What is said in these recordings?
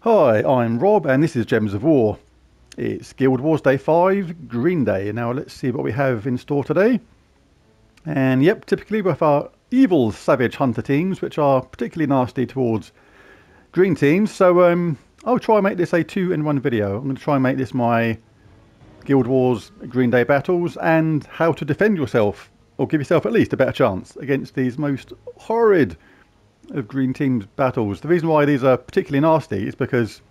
Hi, I'm Rob and this is Gems of War. It's Guild Wars Day 5, Green Day. Now let's see what we have in store today. And yep, typically with our evil Savage Hunter teams, which are particularly nasty towards green teams. So I'll try and make this a 2-in-1 video. I'm going to try and make this my Guild Wars Green Day battles and how to defend yourself, or give yourself at least a better chance against these most horrid of green teams battles. The reason why these are particularly nasty is because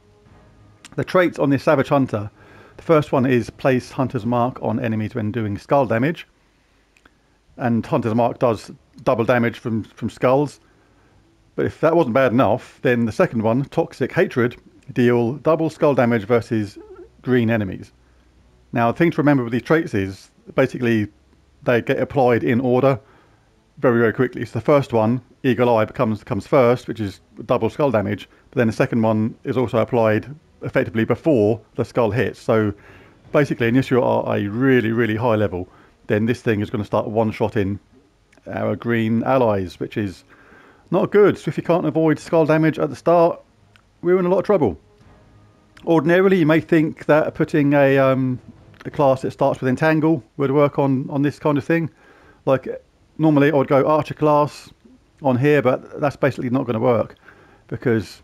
the traits on this Savage Hunter, the first one is place Hunter's Mark on enemies when doing skull damage, and Hunter's Mark does double damage from skulls. But if that wasn't bad enough, then the second one, Toxic Hatred, deal double skull damage versus green enemies. Now the thing to remember with these traits is basically they get applied in order very quickly. So the first one, Eagle Eye, comes first, which is double skull damage, but then the second one is also applied effectively before the skull hits. So basically, unless you're at a really high level, then this thing is going to start one-shotting our green allies, which is not good. So if you can't avoid skull damage at the start, we're in a lot of trouble. Ordinarily, you may think that putting a class that starts with Entangle would work on this kind of thing. Like, normally I would go Archer class on here, but that's basically not going to work because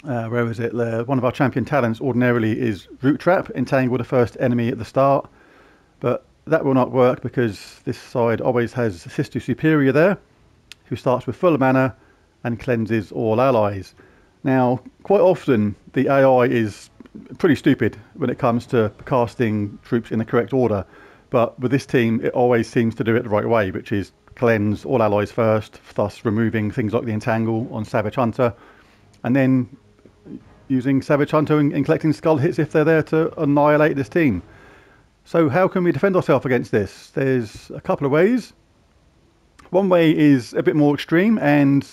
where is it? One of our champion talents ordinarily is Root Trap, entangle the first enemy at the start, but that will not work because this side always has Sister Superior there, who starts with full mana and cleanses all allies. Now, quite often the AI is pretty stupid when it comes to casting troops in the correct order, but with this team it always seems to do it the right way, which is cleanse all allies first, thus removing things like the Entangle on Savage Hunter, and then using Savage Hunter and collecting skull hits if they're there to annihilate this team. So how can we defend ourselves against this? There's a couple of ways. One way is a bit more extreme, and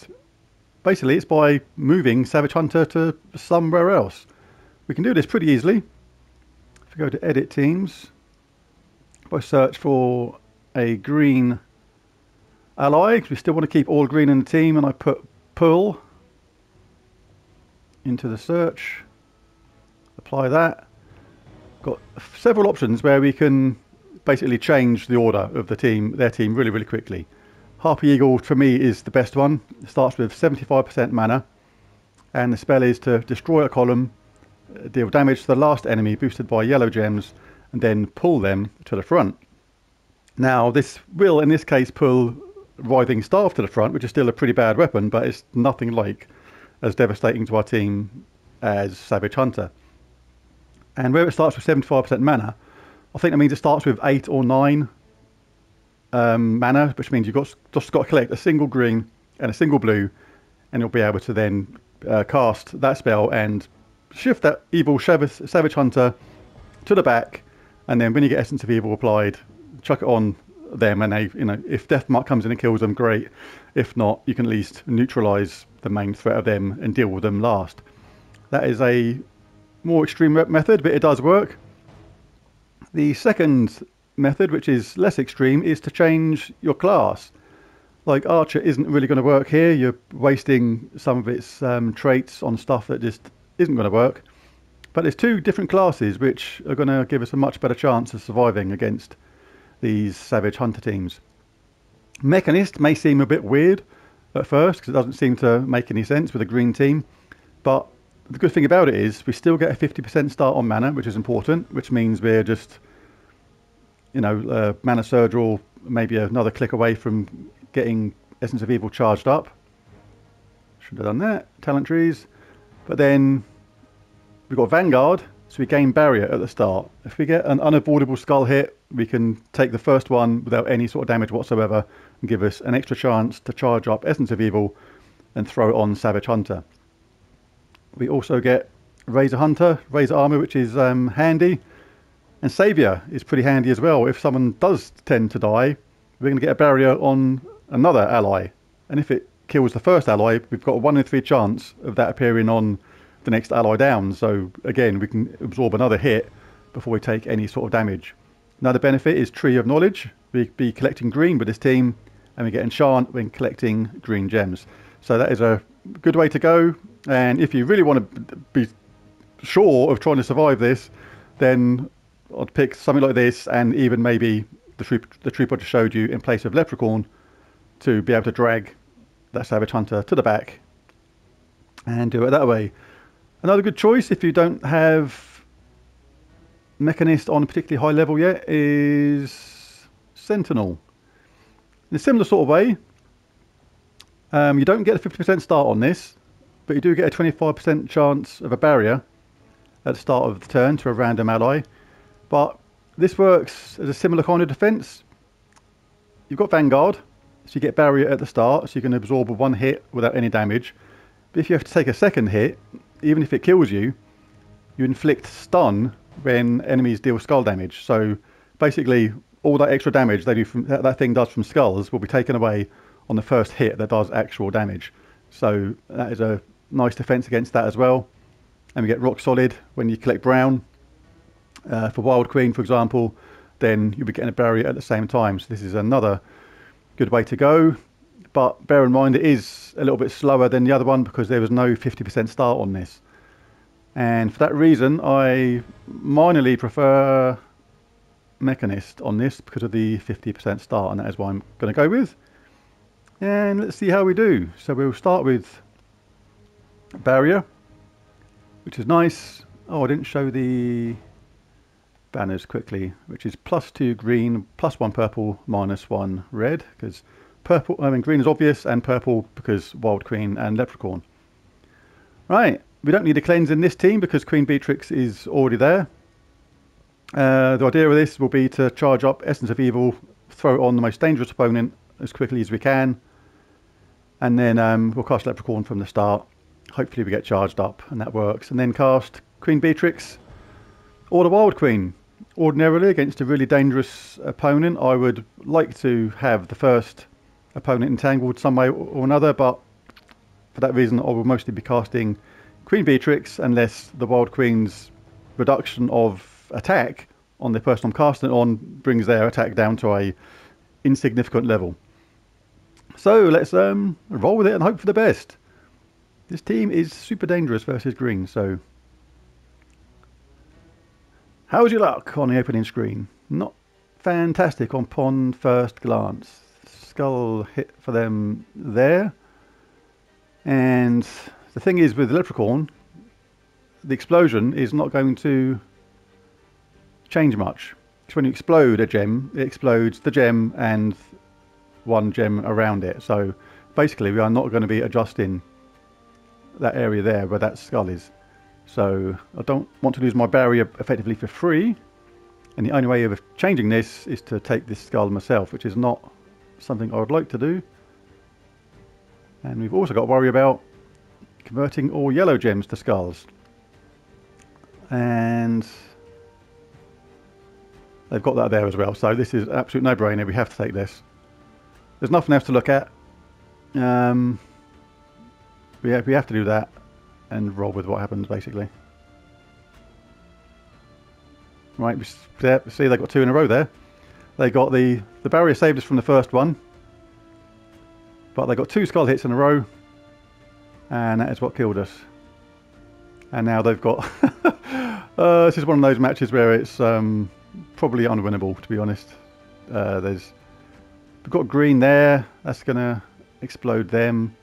basically it's by moving Savage Hunter to somewhere else. We can do this pretty easily. If we go to Edit Teams, if I search for a green ally, because we still want to keep all green in the team, and I put pull into the search, apply that. Got several options where we can basically change the order of their team really quickly. Harpy Eagle for me is the best one. It starts with 75% mana, and the spell is to destroy a column, deal damage to the last enemy boosted by yellow gems, and then pull them to the front. Now this will in this case pull Writhing Staff to the front, which is still a pretty bad weapon, but it's nothing like as devastating to our team as Savage Hunter. And where it starts with 75% mana, I think that means it starts with 8 or 9 mana, which means you've just got to collect a single green and a single blue, and you'll be able to then cast that spell and shift that evil Savage Hunter to the back, and then when you get Essence of Evil applied, chuck it on them, and they, if Deathmark comes in and kills them, great. If not, you can at least neutralize the main threat of them and deal with them last. That is a more extreme method, but it does work. The second method, which is less extreme, is to change your class. Like Archer isn't really going to work here. You're wasting some of its traits on stuff that just isn't going to work. But there's two different classes which are going to give us a much better chance of surviving against these Savage Hunter teams. Mechanist may seem a bit weird at first because it doesn't seem to make any sense with a green team, but the good thing about it is we still get a 50% start on mana, which is important, which means we're just, Mana Surge, or maybe another click away from getting Essence of Evil charged up. Should have done that. Talent trees. But then we've got Vanguard, so we gain barrier at the start. If we get an unavoidable skull hit, we can take the first one without any sort of damage whatsoever and give us an extra chance to charge up Essence of Evil and throw it on Savage Hunter. We also get Razor Hunter, Razor Armor, which is handy, and Savior is pretty handy as well. If someone does tend to die, we're going to get a barrier on another ally, and if it kills the first ally, we've got a 1 in 3 chance of that appearing on the next ally down. So again, we can absorb another hit before we take any sort of damage. Another benefit is Tree of Knowledge. We be collecting green with this team, and we get enchant when collecting green gems. So that is a good way to go. And if you really want to be sure of trying to survive this, then I'd pick something like this, and even maybe the troop I just showed you in place of Leprechaun, to be able to drag that Savage Hunter to the back and do it that way. Another good choice if you don't have Mechanist on a particularly high level yet is Sentinel. In a similar sort of way, you don't get a 50% start on this, but you do get a 25% chance of a barrier at the start of the turn to a random ally. But this works as a similar kind of defense. You've got Vanguard, so you get barrier at the start, so you can absorb one hit without any damage. But if you have to take a second hit, even if it kills you, you inflict stun when enemies deal skull damage. So basically, all that extra damage they do from that thing does from skulls will be taken away on the first hit that does actual damage. So that is a nice defense against that as well. And we get rock solid when you collect brown. For Wild Queen, for example, then you'll be getting a barrier at the same time. So this is another good way to go. But bear in mind, it is a little bit slower than the other one because there was no 50% start on this. And for that reason, I minorly prefer Mechanist on this because of the 50% start, and that is what I'm going to go with. And let's see how we do. So we'll start with barrier, which is nice. Oh, I didn't show the banners quickly, which is +2 green, +1 purple, -1 red, because green is obvious, and purple because Wild Queen and Leprechaun. Right, we don't need a cleanse in this team because Queen Beatrix is already there. The idea of this will be to charge up Essence of Evil, throw it on the most dangerous opponent as quickly as we can, and then we'll cast Leprechaun from the start. Hopefully we get charged up and that works, and then cast Queen Beatrix or the Wild Queen. Ordinarily, against a really dangerous opponent, I would like to have the first opponent entangled some way or another, but for that reason I will mostly be casting Queen Beatrix unless the Wild Queen's reduction of attack on the person I'm casting it on brings their attack down to a insignificant level. So let's roll with it and hope for the best. This team is super dangerous versus green, so how's your luck on the opening screen? Not fantastic upon first glance. Skull hit for them there. And the thing is with Leprechaun, the explosion is not going to change much. Because when you explode a gem, it explodes the gem and one gem around it. So basically we are not going to be adjusting that area there where that skull is. So I don't want to lose my barrier effectively for free, and the only way of changing this is to take this skull myself, which is not something I would like to do. And we've also got to worry about converting all yellow gems to skulls, and they've got that there as well, so this is an absolute no-brainer. We have to take this. There's nothing else to look at. We have to do that and roll with what happens, basically. Right, see they got two in a row there. They got the barrier saved us from the first one, but they got two skull hits in a row, and that is what killed us. And now they've got this is one of those matches where it's probably unwinnable, to be honest. We've got green there, that's gonna explode them.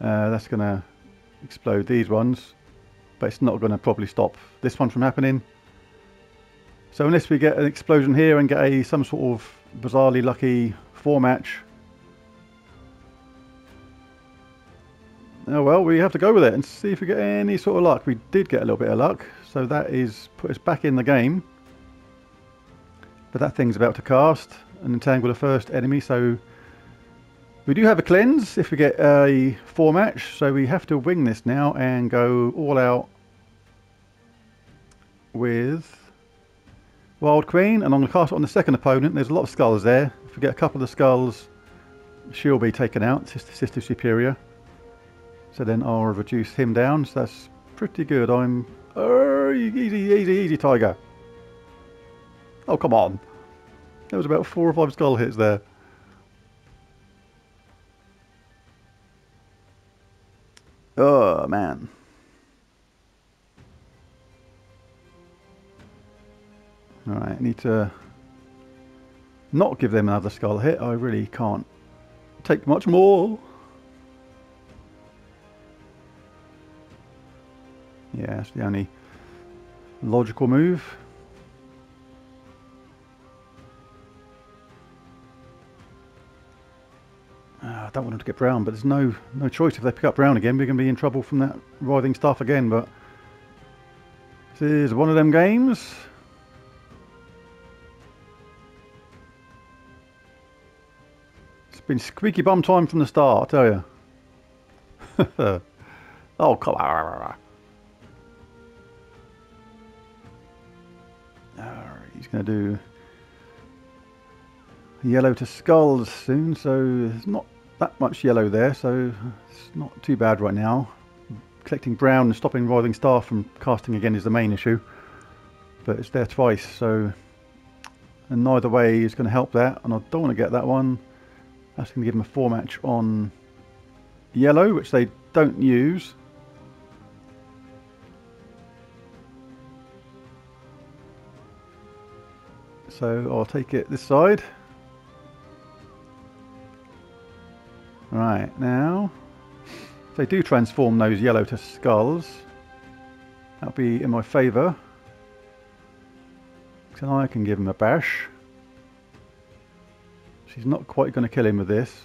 That's gonna explode these ones, but it's not going to probably stop this one from happening. So unless we get an explosion here and get some sort of bizarrely lucky 4-match, oh well, we have to go with it and see if we get any sort of luck. We did get a little bit of luck, so that is put us back in the game. But that thing's about to cast and entangle the first enemy, so we do have a cleanse if we get a 4-match, so we have to wing this now and go all out with Wild Queen, and I'm going to cast it on the second opponent. There's a lot of skulls there. If we get a couple of the skulls, she'll be taken out, Sister Superior. So then I'll reduce him down, so that's pretty good. I'm... easy, Tiger. Oh, come on. There was about 4 or 5 skull hits there. Oh, man. Alright, I need to not give them another skull hit. I really can't take much more. Yeah, that's the only logical move. I don't want them to get brown, but there's no choice. If they pick up brown again, we're going to be in trouble from that writhing stuff again. But this is one of them games. It's been squeaky bum time from the start, I tell you. Oh, come on. He's going to do yellow to skulls soon, so there's not that much yellow there, so it's not too bad right now. Collecting brown and stopping writhing staff from casting again is the main issue, but it's there twice, so and neither way is going to help that, and I don't want to get that one. That's going to give them a 4-match on yellow, which they don't use. So I'll take it this side. Right, now, if they do transform those yellow to skulls, that'll be in my favour. So I can give him a bash. She's not quite going to kill him with this.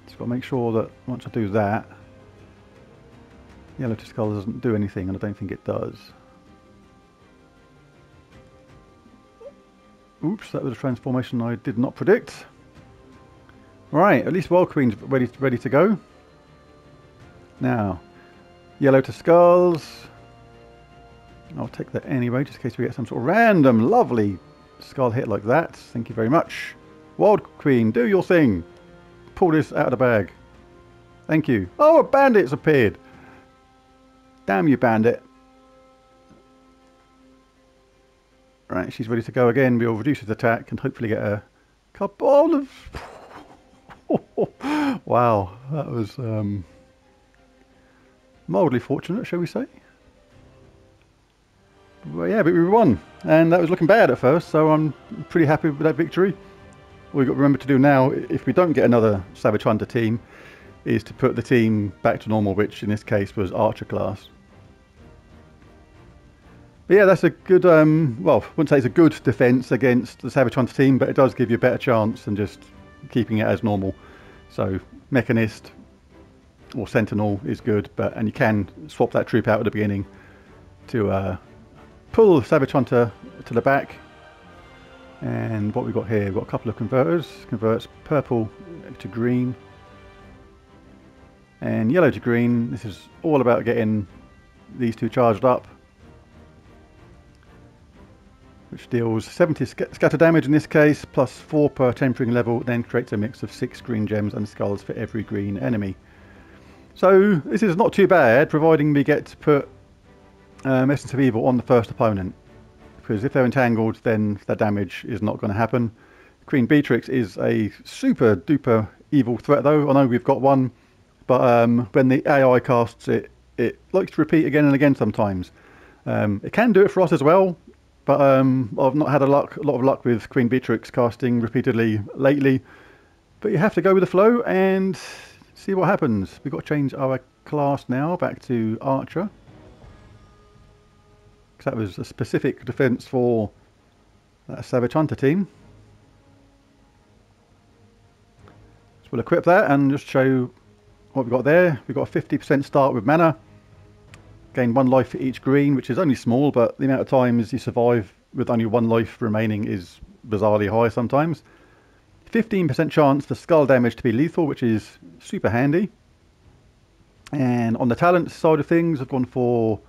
Just got to make sure that once I do that, yellow to skulls doesn't do anything, and I don't think it does. Oops, that was a transformation I did not predict. Right, at least Wild Queen's ready to go. Now, yellow to skulls. I'll take that anyway, just in case we get some sort of random, lovely skull hit like that. Thank you very much. Wild Queen, do your thing. Pull this out of the bag. Thank you. Oh, a bandit's appeared. Damn you, bandit. Right, she's ready to go again. We'll reduce his attack and hopefully get a couple of... Wow, that was mildly fortunate, shall we say. Well, yeah, but we won. And that was looking bad at first, so I'm pretty happy with that victory. All we've got to remember to do now, if we don't get another Savage Hunter team, is to put the team back to normal, which in this case was Archer class. But yeah, that's a good, well, I wouldn't say it's a good defence against the Savage Hunter team, but it does give you a better chance than just keeping it as normal. So, Mechanist or Sentinel is good, and you can swap that troop out at the beginning to pull Savage Hunter to the back. And what we've got here, we've got a couple of converters. Converts purple to green and yellow to green. This is all about getting these two charged up, which deals 70 scatter damage in this case, plus 4 per tempering level, then creates a mix of 6 green gems and skulls for every green enemy. So this is not too bad, providing we get to put Essence of Evil on the first opponent. Because if they're entangled, then that damage is not going to happen. Queen Beatrix is a super duper evil threat though. I know we've got one, but when the AI casts it, it likes to repeat again and again sometimes. It can do it for us as well. But I've not had a lot of luck with Queen Beatrix casting repeatedly lately. But you have to go with the flow and see what happens. We've got to change our class now back to Archer. Because that was a specific defence for that Savage Hunter team. So we'll equip that and just show what we've got there. We've got a 50% start with mana. Gain 1 life for each green, which is only small, but the amount of times you survive with only 1 life remaining is bizarrely high sometimes. 15% chance for skull damage to be lethal, which is super handy. And on the talent side of things, I've gone for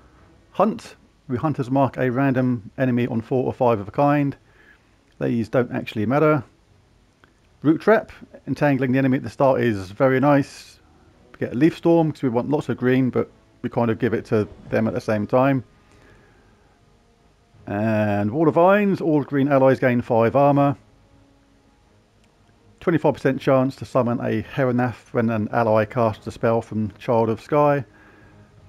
Hunt. We hunters mark a random enemy on 4 or 5 of a kind. These don't actually matter. Root Trap, entangling the enemy at the start is very nice. We get a Leaf Storm because we want lots of green, but we kind of give it to them at the same time. And Wall of Vines, all green allies gain 5 armor. 25% chance to summon a Heronath when an ally casts a spell from Child of Sky.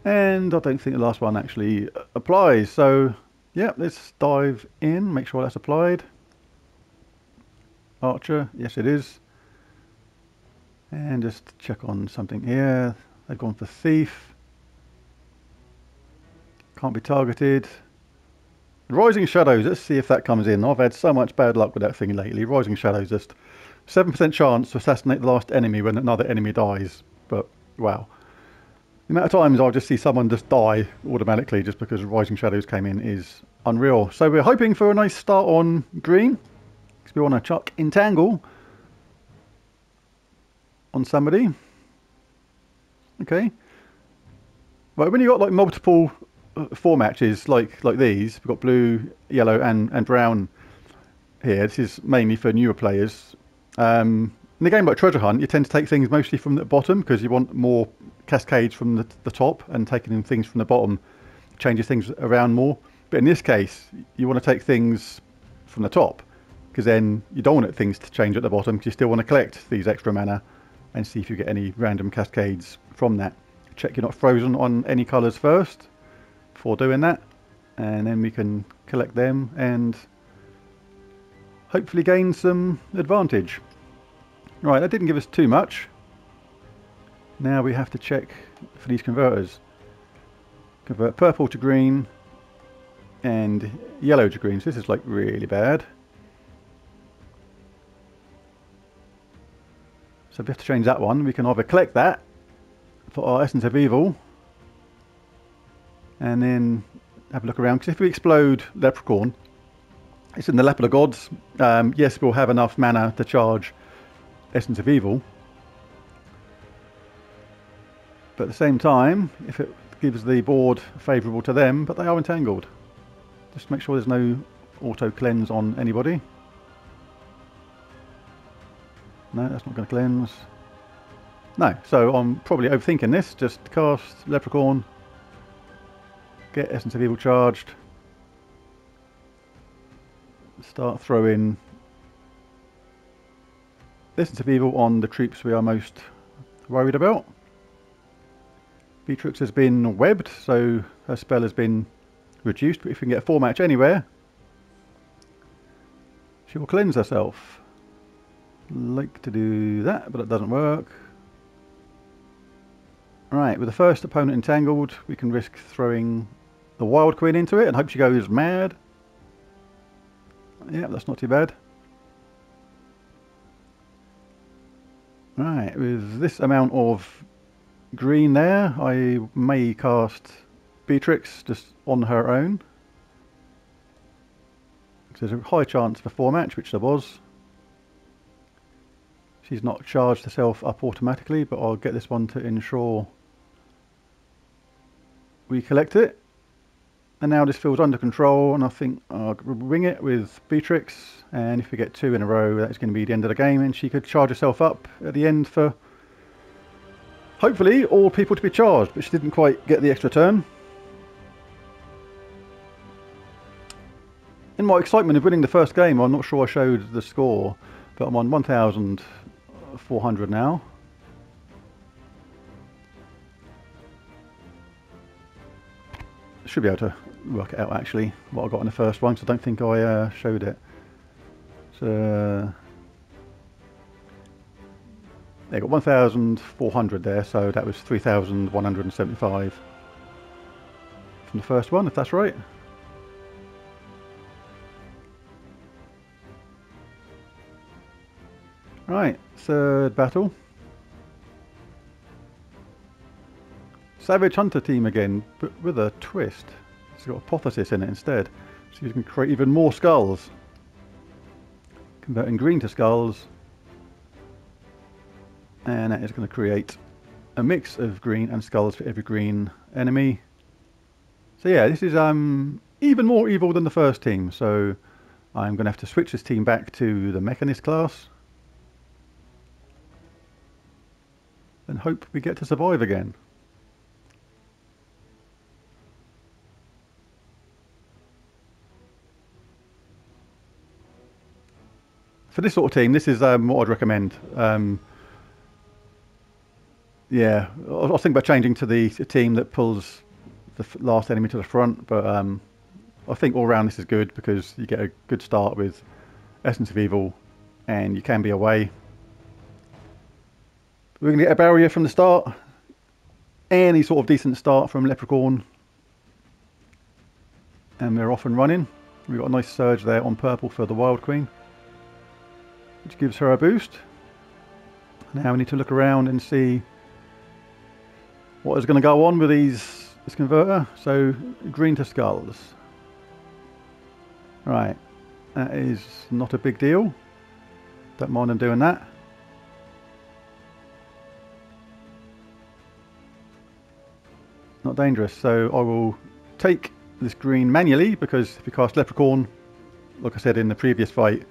And I don't think the last one actually applies. So, yeah, let's dive in, make sure that's applied. Archer, yes it is. And just check on something here. They've gone for Thief. Can't be targeted. Rising Shadows, let's see if that comes in. I've had so much bad luck with that thing lately. Rising Shadows, just 7% chance to assassinate the last enemy when another enemy dies. But, wow. The amount of times I'll just see someone just die automatically just because Rising Shadows came in is unreal. So we're hoping for a nice start on green. Because we want to chuck Entangle on somebody. Okay. Right, when you've got like multiple 4 matches like these, we've got blue, yellow and brown here. This is mainly for newer players. In a game like Treasure Hunt, you tend to take things mostly from the bottom because you want more cascades from the top, and taking things from the bottom changes things around more. But in this case, you want to take things from the top because then you don't want things to change at the bottom because you still want to collect these extra mana and see if you get any random cascades from that. Check you're not frozen on any colours first before doing that, and then we can collect them and hopefully gain some advantage. Right, that didn't give us too much. Now we have to check for these converters. Convert purple to green and yellow to green. So this is like really bad. So if we have to change that one, we can either collect that for our Essence of Evil and then have a look around. Because if we explode Leprechaun, it's in the lap of the gods. Yes, we'll have enough mana to charge Essence of Evil. But at the same time, if it gives the board favourable to them, but they are entangled. Just make sure there's no auto cleanse on anybody. No, that's not going to cleanse. No, so I'm probably overthinking this. Just cast Leprechaun, get Essence of Evil charged, start throwing Essence of Evil on the troops we are most worried about. Beatrix has been webbed, so her spell has been reduced, but if we can get a 4 match anywhere, she will cleanse herself. Like to do that, but it doesn't work. Right, with the first opponent entangled, we can risk throwing the Wild Queen into it and hope she goes mad. Yeah, that's not too bad. Right, with this amount of green there, I may cast Beatrix just on her own. There's a high chance of a 4 match, which there was. She's not charged herself up automatically, but I'll get this one to ensure we collect it. And now this feels under control, and I think I'll wing it with Beatrix, and if we get 2 in a row, that's going to be the end of the game, and she could charge herself up at the end for hopefully all people to be charged, but she didn't quite get the extra turn. In my excitement of winning the first game, I'm not sure I showed the score, but I'm on 1,400 now. Should be able to work it out actually, what I got in the first one, so I don't think I showed it. So I got 1,400 there, so that was 3,175 from the first one, if that's right. Right, third battle. Savage Hunter team again, but with a twist. It's got Apotheosis in it instead, so you can create even more skulls. Converting green to skulls. And that is going to create a mix of green and skulls for every green enemy. So yeah, this is even more evil than the first team, so I'm going to have to switch this team back to the Mechanist class. And hope we get to survive again. for this sort of team, this is what I'd recommend. Yeah, I was thinking about changing to the team that pulls the last enemy to the front, but I think all round this is good because you get a good start with Essence of Evil, and you can be away. We're going to get a barrier from the start. Any sort of decent start from Leprechaun, and we're off and running. We've got a nice surge there on purple for the Wild Queen, which gives her a boost. Now we need to look around and see what is going to go on with this converter. So green to skulls. Right, that is not a big deal. Don't mind them doing that. Not dangerous, so I will take this green manually, because if you cast Leprechaun, like I said in the previous fight,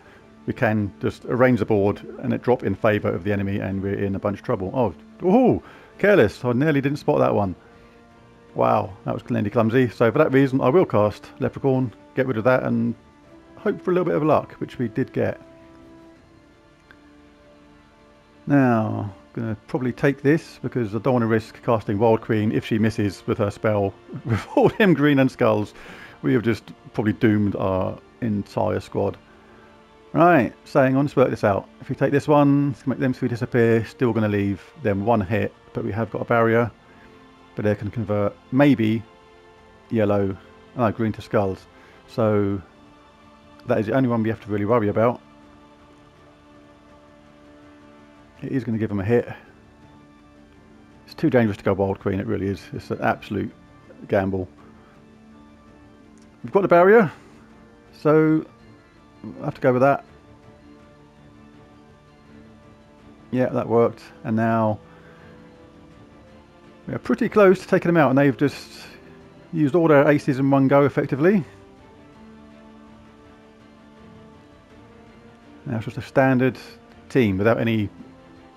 we can just arrange the board and it drop in favour of the enemy, and we're in a bunch of trouble. Oh, careless, I nearly didn't spot that one. Wow, that was clearly clumsy. So for that reason I will cast Leprechaun, get rid of that, and hope for a little bit of luck, which we did get. Now, I'm going to probably take this because I don't want to risk casting Wild Queen if she misses with her spell. With all them green and skulls, we have just probably doomed our entire squad. Right, so hang on, let's work this out. If we take this one, make them three disappear, still going to leave them one hit, but we have got a barrier. But they can convert maybe yellow, green to skulls. So that is the only one we have to really worry about. It is going to give them a hit. It's too dangerous to go Wild Queen, it really is. It's an absolute gamble. We've got the barrier, so I have to go with that. Yeah, that worked. And now we are pretty close to taking them out, and they've just used all their aces in one go effectively. Now it's just a standard team without any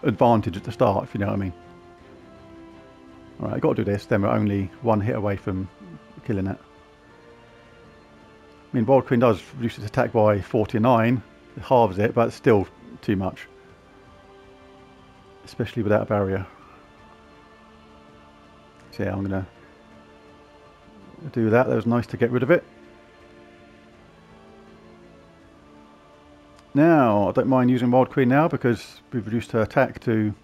advantage at the start, if you know what I mean. Alright, I've got to do this, then we're only one hit away from killing it. I mean, Wild Queen does reduce its attack by 49, it halves it, but it's still too much. Especially without a barrier. So yeah, I'm going to do that. That was nice to get rid of it. Now, I don't mind using Wild Queen now because we've reduced her attack to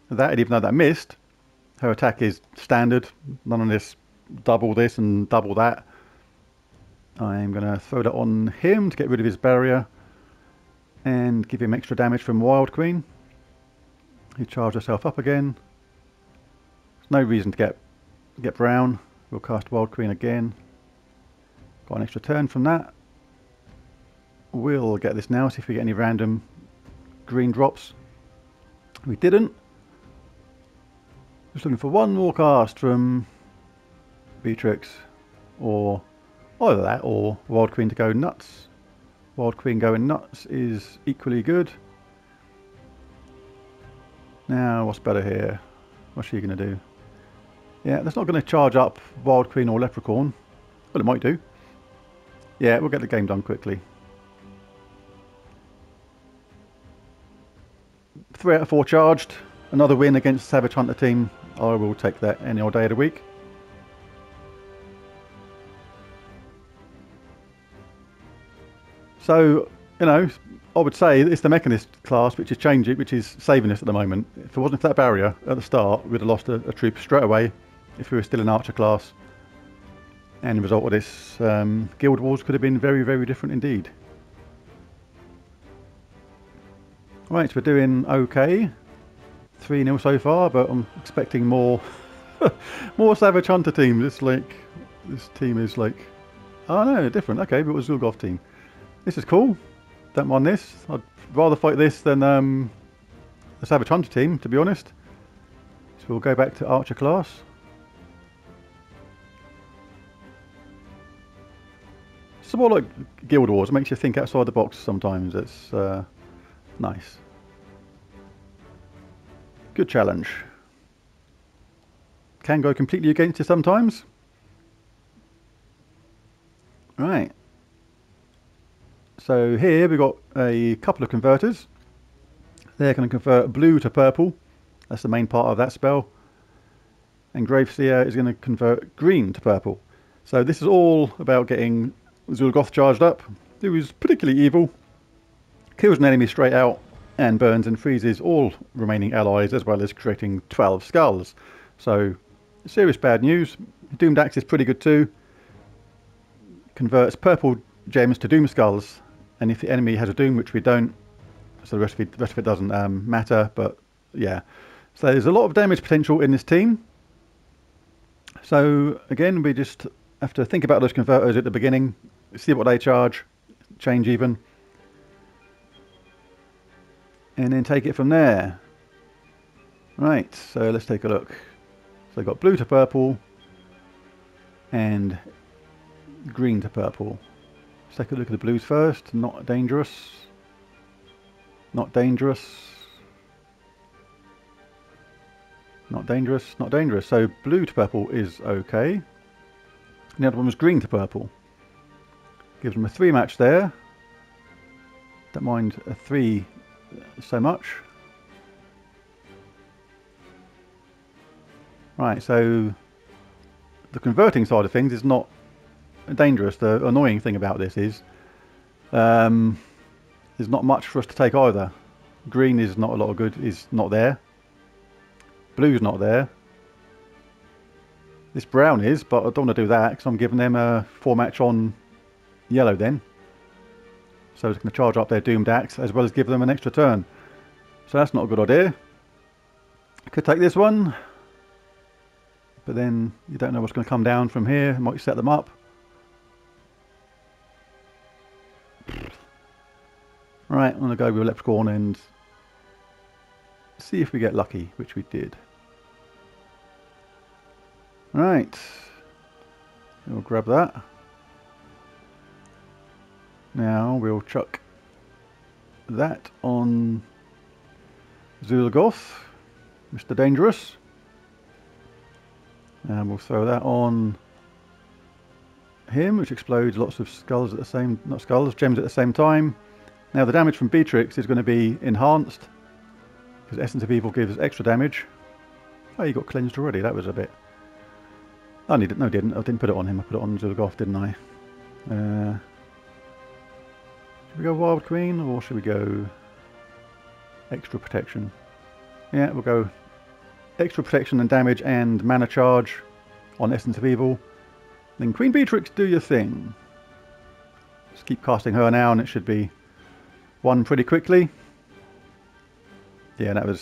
that, and even though that missed, her attack is standard. None of this double this and double that. I'm going to throw that on him to get rid of his barrier and give him extra damage from Wild Queen. He charged herself up again. There's no reason to get brown. We'll cast Wild Queen again. Got an extra turn from that. We'll get this now, see if we get any random green drops. We didn't. Just looking for one more cast from Beatrix, or either that or Wild Queen to go nuts. Wild Queen going nuts is equally good. Now, what's better here? What's she going to do? Yeah, that's not going to charge up Wild Queen or Leprechaun. Well, it might do. Yeah, we'll get the game done quickly. 3 out of 4 charged. Another win against Savage Hunter team. I will take that any old day of the week. So, you know, I would say it's the Mechanist class which is changing, which is saving us at the moment. If it wasn't for that barrier at the start, we'd have lost a troop straight away if we were still in Archer class. And the result of this, Guild Wars could have been very, very different indeed. Right, so we're doing okay. 3-0 so far, but I'm expecting more more Savage Hunter teams. It's like, this team is like, oh no, different. Okay, but it was Zul'Goth team. This is cool. Don't mind this. I'd rather fight this than the Savage Hunter team, to be honest. So we'll go back to Archer class. It's more like Guild Wars. It makes you think outside the box sometimes. It's nice. Good challenge. Can go completely against you sometimes. Right. So here we've got a couple of converters. They're going to convert blue to purple. That's the main part of that spell. And Graveseer is going to convert green to purple. So this is all about getting Zul'Goth charged up, who is particularly evil, kills an enemy straight out, and burns and freezes all remaining allies, as well as creating 12 skulls. So, serious bad news. Doomed Axe is pretty good too. Converts purple gems to Doom Skulls, and if the enemy has a Doom, which we don't, so the rest of it doesn't matter, but yeah. So there's a lot of damage potential in this team. So again, we just have to think about those converters at the beginning, see what they charge, change even, and then take it from there. Right, so let's take a look. So we've got blue to purple and green to purple. Let's take a look at the blues first. Not dangerous. Not dangerous. Not dangerous. Not dangerous. So blue to purple is okay. And the other one was green to purple. Gives them a 3 match there. Don't mind a 3 so much. Right, so the converting side of things is not dangerous. The annoying thing about this is there's not much for us to take either. Green is not a lot of good, is not there. Blue's not there. This brown is, but I don't want to do that because I'm giving them a 4 match on yellow then. So it's going to charge up their Doomed Axe as well as give them an extra turn. So that's not a good idea. Could take this one, but then you don't know what's going to come down from here. It might set them up. Right, I'm going to go with Leprechaun and see if we get lucky, which we did. Right, we'll grab that. Now we'll chuck that on Zul'Goth, Mr. Dangerous. And we'll throw that on him, which explodes lots of skulls at the same, not skulls, gems at the same time. Now the damage from Beatrix is going to be enhanced, because Essence of Evil gives extra damage. Oh, you got cleansed already, that was a bit... I need it, no I didn't put it on him, I put it on Zul'Goth, didn't I? Should we go Wild Queen, or should we go extra protection? Yeah, we'll go extra protection and damage and mana charge on Essence of Evil. Then Queen Beatrix, do your thing. Just keep casting her now and it should be won pretty quickly. Yeah, that was...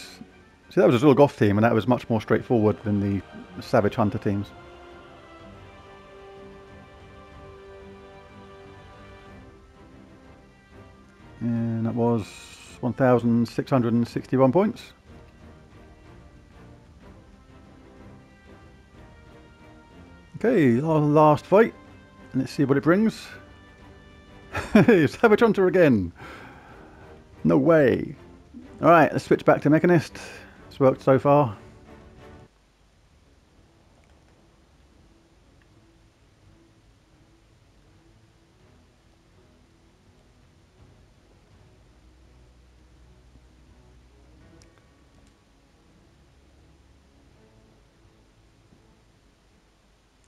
See, that was a Zul'Goth team and that was much more straightforward than the Savage Hunter teams. And that was 1,661 points. Okay, our last fight. Let's see what it brings. Savage Hunter again. No way. Alright, let's switch back to Mechanist. It's worked so far.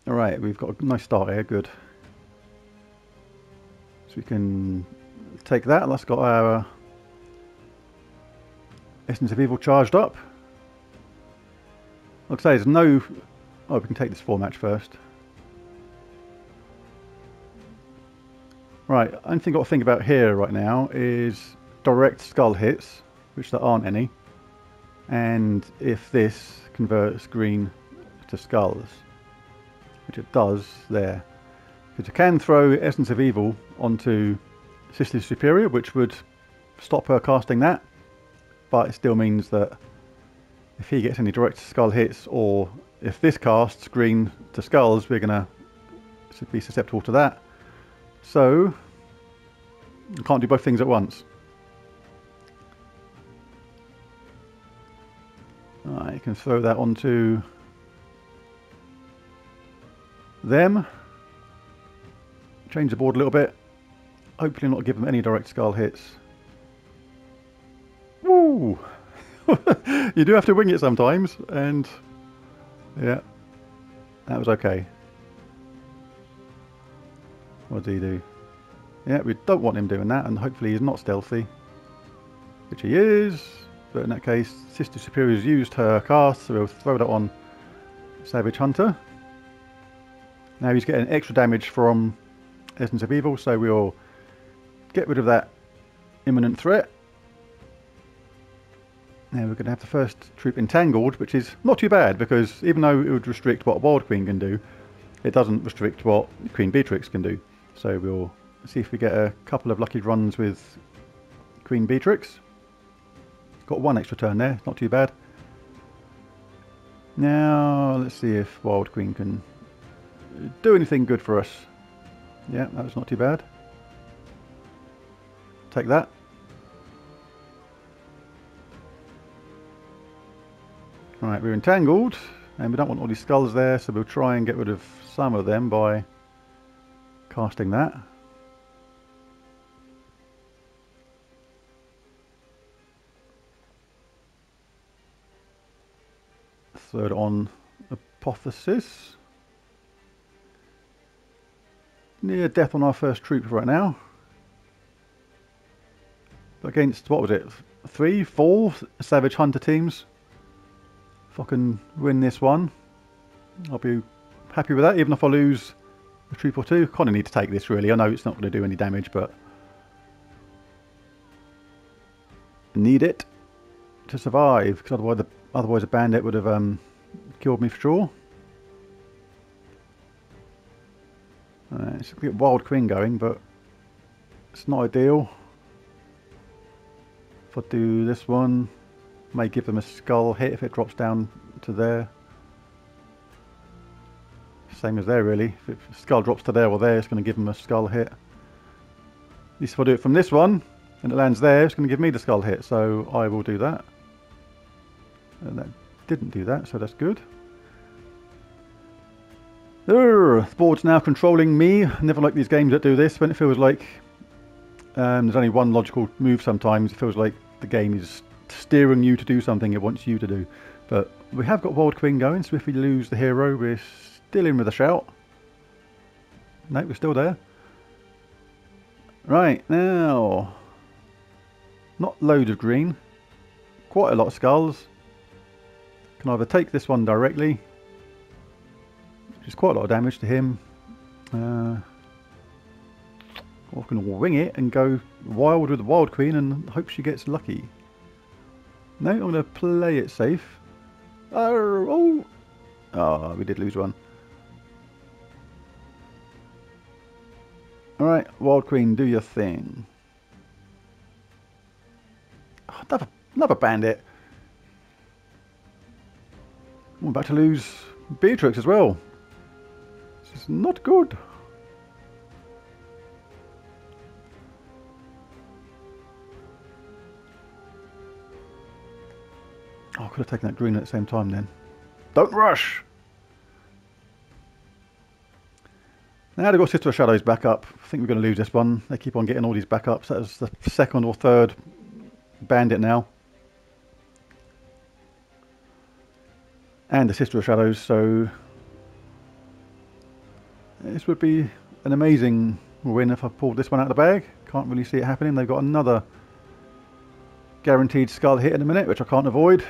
Alright, we've got a nice start here, good. So we can take that, that's got our Essence of Evil charged up. Like I say, there's no... Oh, we can take this 4 match first. Right, only thing I've got to think about here right now is direct skull hits, which there aren't any. And if this converts green to skulls. Which it does there. Because you can throw Essence of Evil onto Sister Superior, which would stop her casting that. But it still means that if he gets any direct skull hits, or if this casts green to skulls, we're going to be susceptible to that. So, you can't do both things at once. Alright, you can throw that onto them. Change the board a little bit. hopefully not give them any direct skull hits. Woo! You do have to wing it sometimes, and yeah, that was okay. What did he do? Yeah, we don't want him doing that, and hopefully he's not stealthy, which he is. But in that case, Sister Superior's used her cast, so we'll throw that on Savage Hunter. Now he's getting extra damage from Essence of Evil, so we'll get rid of that imminent threat. Now we're going to have the first troop entangled, which is not too bad, because even though it would restrict what Wild Queen can do, it doesn't restrict what Queen Beatrix can do. So we'll see if we get a couple of lucky runs with Queen Beatrix. Got one extra turn there, not too bad. Now let's see if Wild Queen can do anything good for us. Yeah, that was not too bad. Take that. Alright, we're entangled, and we don't want all these skulls there, so we'll try and get rid of some of them by casting that. Third on Apotheosis. Near death on our first troop right now. Against, what was it, 3, 4 Savage Hunter teams. If I can win this one, I'll be happy with that, even if I lose a troop or two. Kind of need to take this really. I know it's not going to do any damage, but need it to survive, because otherwise a bandit would have killed me for sure. Let's get Wild Queen going, but it's not ideal. If I do this one, may give them a skull hit if it drops down to there. Same as there really. If the skull drops to there or there, it's going to give them a skull hit. At least if I do it from this one and it lands there, it's going to give me the skull hit. So I will do that. And that didn't do that, so that's good. The board's now controlling me. I never like these games that do this, when it feels like there's only one logical move sometimes. It feels like the game is steering you to do something it wants you to do. But we have got Wild Queen going, so if we lose the hero, we're still in with a shout. No, we're still there. Right, now, not loads of green, quite a lot of skulls. Can either take this one directly, which is quite a lot of damage to him, or I can wing it and go wild with the Wild Queen and hope she gets lucky. No, I'm going to play it safe. Oh, we did lose one. Alright, Wild Queen, do your thing. Oh, another bandit. I'm about to lose Beatrix as well. This is not good. Oh, I could have taken that green at the same time then. Don't rush! Now they've got Sister of Shadows back up. I think we're going to lose this one. They keep on getting all these backups. That was the second or third bandit now. And the Sister of Shadows, so this would be an amazing win if I pulled this one out of the bag. Can't really see it happening. They've got another guaranteed skull hit in a minute, which I can't avoid.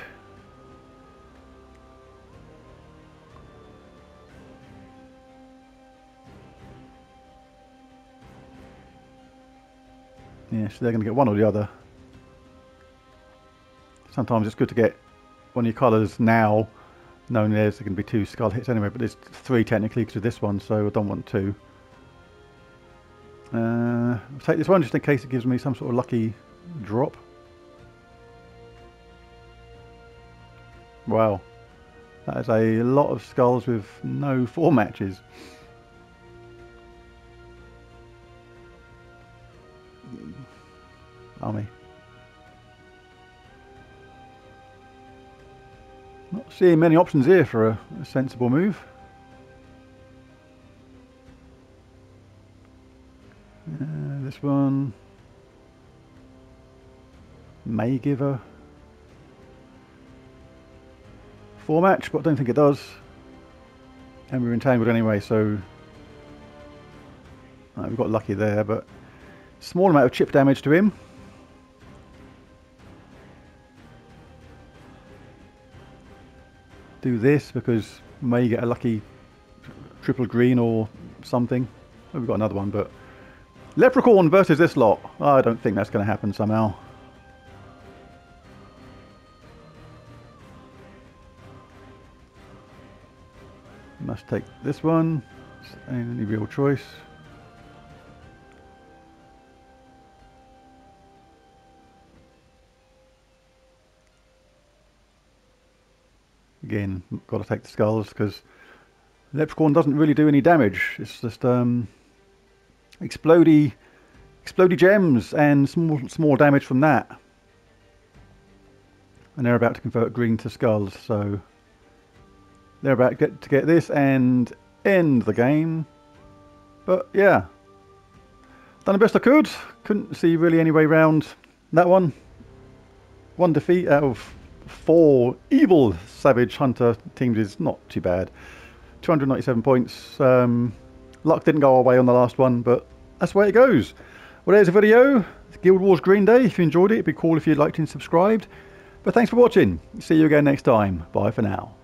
Yeah, so they're going to get one or the other. Sometimes it's good to get one of your colours now, knowing there's going to be 2 skull hits anyway, but there's 3 technically because of this one, so I don't want 2. I'll take this one just in case it gives me some sort of lucky drop. Wow, that is a lot of skulls with no 4 matches. Army. Not seeing many options here for a sensible move. This this one. May give a 4 match, but I don't think it does. And we're entangled anyway, so we got lucky there, but small amount of chip damage to him. Do this because we may get a lucky triple green or something. Oh, we've got another one, but Leprechaun versus this lot. I don't think that's going to happen somehow. Must take this one. Any real choice? Again, got to take the skulls because Leprechaun doesn't really do any damage. It's just explodey gems and small damage from that. And they're about to convert green to skulls, so they're about to get this and end the game. But yeah, done the best I could. Couldn't see really any way around that one. One defeat out of 4 evil Savage Hunter teams is not too bad. 297 points. Luck didn't go our way on the last one, but that's the way it goes. Well, there's a video. It's Guild Wars Green Day. If you enjoyed it, it'd be cool if you'd liked and subscribed. But thanks for watching. See you again next time. Bye for now.